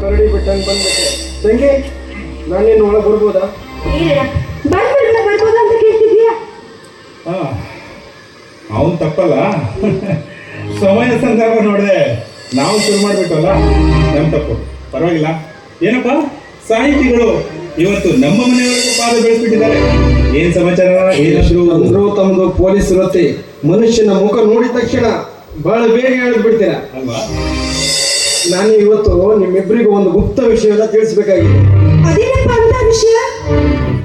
ಕರಡಿ ಬಿಟ್ಟಂಗೆ ಬಂದ್ಬಿಟ್ಟೆ. ತಂಗಿ, ನಾನೇನು ಒಳಗೆ ಬರ್ಬೋದಾ? ಬರ್ಬೋದಾ ಅಂತ ಕೇಳ್ತಿದ್ಯಾ? ಅವನು ತಪ್ಪಲ್ಲ. ಸಮಯ ಸಂದರ್ಭ ನೋಡಿದೆ ನಾವು ಶುರು ಮಾಡ್ಬಿಟ್ಟಲ್ಲ, ನಮ್ಮ ತಪ್ಪು. ಪರವಾಗಿಲ್ಲ. ಏನಪ್ಪ ಸಾಹಿತಿಗಳು ಇವತ್ತು ನಮ್ಮ ಮನೆಯವರೆಗೂ ಪಾದ ಬೆಳೆಸ್ಬಿಟ್ಟಿದ್ದಾರೆ. ಏನ್ ಸಮಾಚಾರ? ಅಂದ್ರು ತಮ್ಮದು ಪೊಲೀಸ್ ವೃತ್ತಿ. ಮನುಷ್ಯನ ಮುಖ ನೋಡಿದ ತಕ್ಷಣ ಬಹಳ ಬೇಗ ಹೇಳಿದ್ ಬಿಡ್ತೀರಾ ಅಲ್ವಾ? ನಾನು ಇವತ್ತು ನಿಮ್ಮಿಬ್ಬರಿಗೂ ಒಂದು ಗುಪ್ತ ವಿಷಯನ ತಿಳಿಸ್ಬೇಕಾಗಿದೆ. ಅದೇನಪ್ಪ ಅಂತ ವಿಷಯ?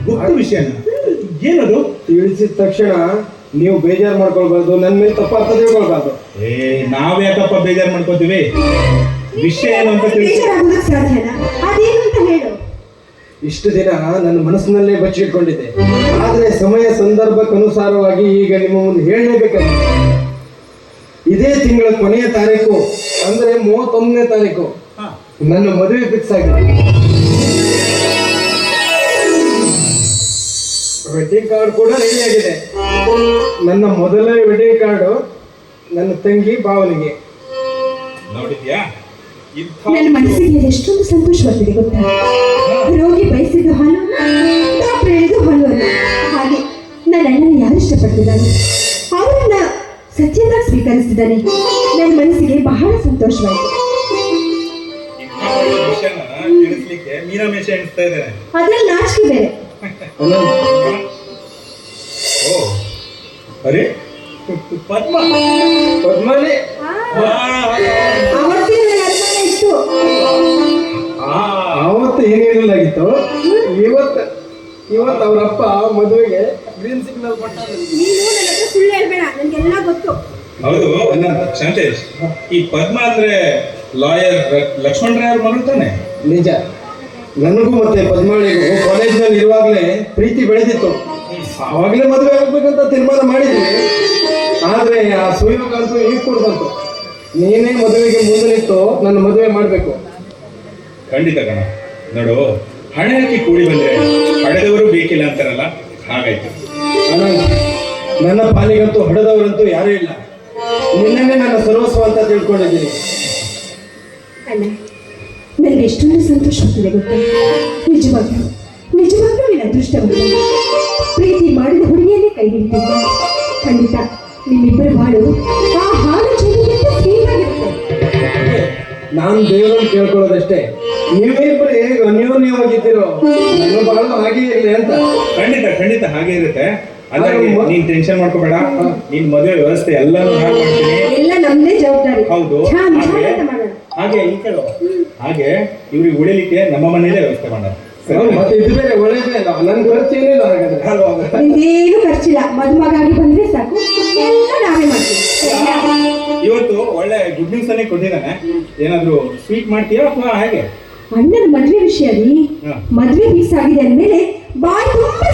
ಗುಪ್ತ ವಿಷಯನ? ಏನದು? ತಿಳಿಸಿದ ತಕ್ಷಣ ನೀವು ಬೇಜಾರು ಮಾಡ್ಕೊಳ್ಬಾರ್ದು, ನನ್ನ ಮೇಲೆ ತಪ್ಪ ಅರ್ಥ ತಿಳ್ಕೊಳ್ಬಾರ್ದು. ನಾವ್ ಯಾಕಪ್ಪ ಬೇಜಾರು ಮಾಡ್ಕೋತೀವಿ? ವಿಷಯ ಏನು ಅಂತ ತಿಳಿಸಿ. ಅದೇನು ಅಂತ ಹೇಳು. ಇಷ್ಟು ದಿನ ನನ್ನ ಮನಸ್ಸಿನಲ್ಲೇ ಬಚ್ಚಿಟ್ಕೊಂಡಿದ್ದೆ, ಆದ್ರೆ ಸಮಯ ಸಂದರ್ಭಕ್ಕನುಸಾರವಾಗಿ ಈಗ ನಿಮ್ಮ ಮುಂದೆ ಹೇಳಲೇಬೇಕಾಗಿದೆ. ಇದೇ ತಿಂಗಳ ಕೊನೆಯ ತಾರೀಕು ಅಂದ್ರೆ 31ನೇ ತಾರೀಕು ನನ್ನ ಮದುವೆ ಫಿಕ್ಸ್ ಆಗಿದೆ. ವೆಡ್ಡಿಂಗ್ ಕಾರ್ಡ್ ಕೂಡ ರೆಡಿ ಆಗಿದೆ. ನನ್ನ ಮೊದಲ ವೆಡ್ಡಿಂಗ್ ಕಾರ್ಡು ನನ್ನ ತಂಗಿ ಭಾವನೆಗೆ. ನೋಡಿದ್ಯಾ? ನನ್ನ ಮನಸ್ಸಿಗೆ ಎಷ್ಟೊಂದು ಸಂತೋಷವಾಗ್ತಿದೆ ಗೊತ್ತಾ? ರೋಗಿ ಬಯಸಿದ ಹಾಲು, ಡಾಕ್ಟರ್ ಹೇಳಿದ ಹಾಲು ಅಲ್ಲ. ಹಾಗೆ ನನ್ನ ಅಣ್ಣನ ಯಾರು ಇಷ್ಟಪಡ್ತಿದ್ದಾನೆ ಅವರನ್ನ ಸತ್ಯವಾಗಿ ಸ್ವೀಕರಿಸಿದ್ದಾನೆ. ನನ್ನ ಮನಸ್ಸಿಗೆ ಬಹಳ ಸಂತೋಷವಾಯಿತು. ಮೀನಾಮೇಷ ಎಣಿಸ್ತಾ ಇದ್ದಾರೆ. ಅದ್ರಲ್ಲಿ ನಾಚಿಕೆ ಬೇರೆ. ಓ ಅರೆ ಪದ್ಮ, ಪದ್ಮನೇ ಅವತ್ತೇ ನನ್ನ ಅನುಮಾನ ಇತ್ತು. ಆವತ್ತು ಏನೇನಿಲ್ಲಾಗಿತ್ತು, ಇವತ್ತು ಅವರಪ್ಪ ಮದುವೆಗೆ ಗ್ರೀನ್ ಸಿಗ್ನಲ್ ಕೊಟ್ಟ. ನೀನು ನನ್ನ ಹತ್ರ ಸುಳ್ಳು ಹೇಳ್ಬೇಡ, ನನಗೆಲ್ಲ ಗೊತ್ತು. ಹೌದು ಶಾಂತೇಶ್, ಈ ಪದ್ಮ ಅಂದ್ರೆ ಲಾಯರ್ ಲಕ್ಷ್ಮಣ್ ರಾಯ್ ಅವ್ರ ಮಗಳು ತಾನೆ? ನಿಜ. ನನಗೂ ಮತ್ತೆ ಪದ್ಮಾಳಿಗೂ ಕಾಲೇಜ್ನಲ್ಲಿ ಇರುವಾಗಲೇ ಪ್ರೀತಿ ಬೆಳೆದಿತ್ತು. ಆವಾಗಲೇ ಮದುವೆ ಆಗ್ಬೇಕಂತ ತೀರ್ಮಾನ ಮಾಡಿದ್ವಿ. ಆದ್ರೆ ಆ ಸುಯೋಗ ಅಂತೂ ಈಗ ಕೊಡ್ಬಂತು. ನೀನೇ ಮದುವೆಗೆ ಮುಂದೆ ನಿಂತು ನನ್ನ ಮದುವೆ ಮಾಡಬೇಕು. ಖಂಡಿತ ಕಣ. ನೋಡು, ಹಣ ಹಾಕಿ ಕೂಡಿ ಬಂದ್ರೆ ಹಡೆದವರು ಬೇಕಿಲ್ಲ ಅಂತಾರಲ್ಲ, ಹಾಗಾಯ್ತು. ನನ್ನ ಪಾಲಿಗಂತೂ ಹಡೆದವರಂತೂ ಯಾರೂ ಇಲ್ಲ. ನಿನ್ನೆ ನನ್ನ ಸರ್ವಸ್ವ ಅಂತ ತಿಳ್ಕೊಂಡಿದ್ದೀನಿ. ಅಣ್ಣ, ನನಗೆ ಎಷ್ಟೊಂದು ಸಂತೋಷವಾಗ್ತಿದೆ ಗೊತ್ತಾ? ನಿಜವಾಗ್ಲೂ ನಿನ್ನ ಅದೃಷ್ಟವಂತ. ಪ್ರೀತಿ ಮಾಡಿದ ಹುಡುಗಿಯನ್ನೇ ಕೈ ಹಿಡಿತೀನಿ. ಖಂಡಿತ ನಿಮ್ಮಿಬ್ಬರು ಬಾಳು ಆ ಹಾಲು ಚೆಲ್ಲಿಗಿಂತ ಹೀಗಾಗಿರುತ್ತೆ. ನಾನು ದೇವರನ್ನು ಕೇಳ್ಕೊಳ್ಳೋದಷ್ಟೇ, ನೀವಿಬ್ಬರು ಹೇಗೆ ಅನ್ಯೋನ್ಯವಾಗಿದ್ದೀರೋ ನನ್ನ ಬಾಳು ಹಾಗೆ ಇರಲಿ ಅಂತ. ಖಂಡಿತ ಹಾಗೆ ಇರುತ್ತೆ. ಅದಾಗಿ ನೀನ್ ಟೆನ್ಷನ್ ಮಾಡ್ಕೋಬೇಡ. ನಿನ್ ಮದುವೆ ವ್ಯವಸ್ಥೆ ಎಲ್ಲಾನು ಹಾಗೆ ಮಾಡ್ತೀನಿ. ಎಲ್ಲ ನಮ್ದೇ ಜವಾಬ್ದಾರಿ. ಹೌದು. ಹಾಗೆ ಈ ಕೇಳು, ಹಾಗೆ ಇವ್ರಿಗೆ ಉಳಿಲಿಕ್ಕೆ ನಮ್ಮ ಮನೆಯಲ್ಲೇ ವ್ಯವಸ್ಥೆ ಮಾಡೋಣ. ಮತ್ತೆ ಇದು ಬೇರೆ ಒಳ್ಳೇದೇ ಅಲ್ಲ, ನನ್ ಖರ್ಚೇನಿಲ್ಲ. ಹಾಗಾದ್ರೆ ನಿಮ್ದೇನು ಖರ್ಚಿಲ್ಲ. ಮದುಮಗಾಗಿ ಬಂದ್ರೆ ಸಾಕು, ಎಲ್ಲ ನಾವೇ ಮಾಡ್ತೀವಿ. ಇವತ್ತು ಒಳ್ಳೆ ಗುಡ್ ನ್ಯೂಸ್ ಅನ್ನೇ ಕೊಟ್ಟಿದ್ದಾನೆ. ಏನಾದ್ರು ಸ್ವೀಟ್ ಮಾಡ್ತೀಯಾ ಅಥವಾ ಹಾಗೆ? ಅಣ್ಣನ ಮದ್ವೆ ವಿಷಯ ರೀ. ಮದ್ವೆ ಫಿಕ್ಸ್ ಆಗಿದೆ ಅಂದ್ಮೇಲೆ ಬಾಯಿ ತುಂಬಾ